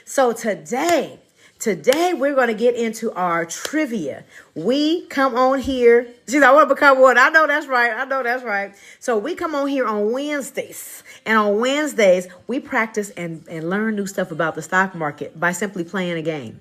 So today we're going to get into our trivia. We come on here. She's like, I want to become one. I know that's right. So we come on here on Wednesdays. And on Wednesdays, we practice and learn new stuff about the stock market by simply playing a game.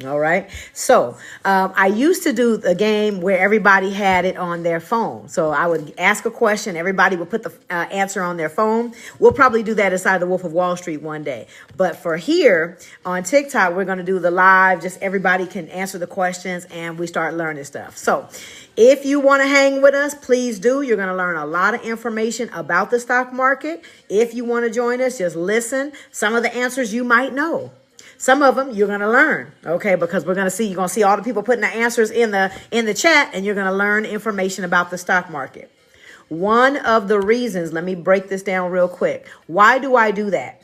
All right. So I used to do a game where everybody had it on their phone. So I would ask a question. Everybody would put the answer on their phone. We'll probably do that inside the Wolf of Wall Street one day. But for here on TikTok, we're going to do the live. Just everybody can answer the questions and we start learning stuff. So if you want to hang with us, please do. You're going to learn a lot of information about the stock market. If you want to join us, just listen. Some of the answers you might know. Some of them you're going to learn, okay, because you're going to see all the people putting the answers in the chat, and you're going to learn information about the stock market. One of the reasons, let me break this down real quick. Why do I do that?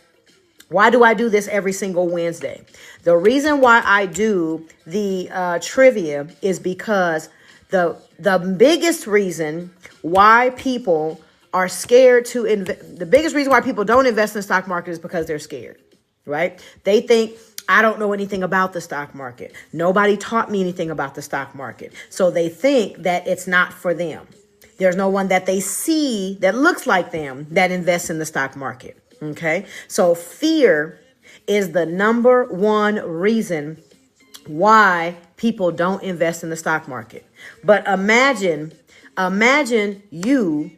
Why do I do this every single Wednesday? The reason why I do the trivia is because the biggest reason why people are scared to invest, the biggest reason why people don't invest in the stock market is because they're scared. Right? They think, I don't know anything about the stock market. Nobody taught me anything about the stock market. So they think that it's not for them. There's no one that they see that looks like them that invests in the stock market. Okay? So fear is the number one reason why people don't invest in the stock market. But imagine you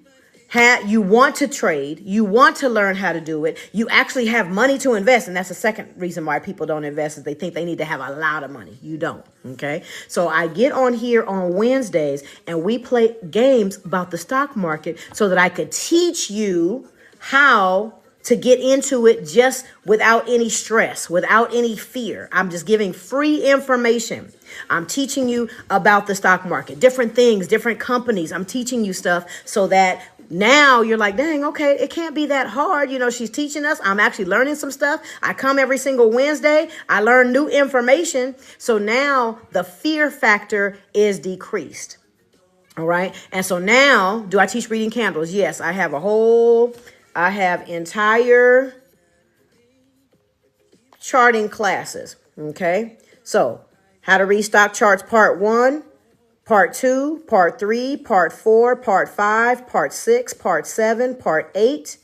want to trade, you want to learn how to do it, you actually have money to invest, and that's the second reason why people don't invest is they think they need to have a lot of money. You don't, okay? So I get on here on Wednesdays and we play games about the stock market so that I could teach you how to get into it just without any stress, without any fear. I'm just giving free information. I'm teaching you about the stock market, different things, different companies. I'm teaching you stuff so that now you're like, dang, okay, it can't be that hard. You know, she's teaching us. I'm actually learning some stuff. I come every single Wednesday. I learn new information. So now the fear factor is decreased. All right. And so now, do I teach reading candles? Yes, I have entire charting classes. Okay. So how to read stock charts, part 1. Part 2, part 3, part 4, part 5, part 6, part 7, part 8.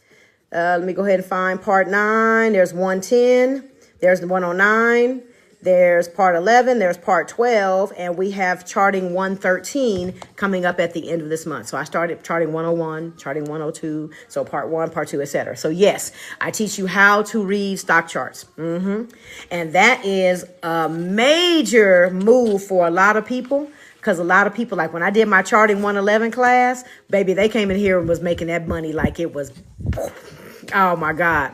Let me go ahead and find part 9. There's 110. There's the 109. There's part 11. There's part 12. And we have charting 113 coming up at the end of this month. So I started charting 101, charting 102. So part 1, part 2, etc. So yes, I teach you how to read stock charts. And that is a major move for a lot of people. Because a lot of people, like when I did my charting 111 class, baby, they came in here and was making that money like it was, oh my God.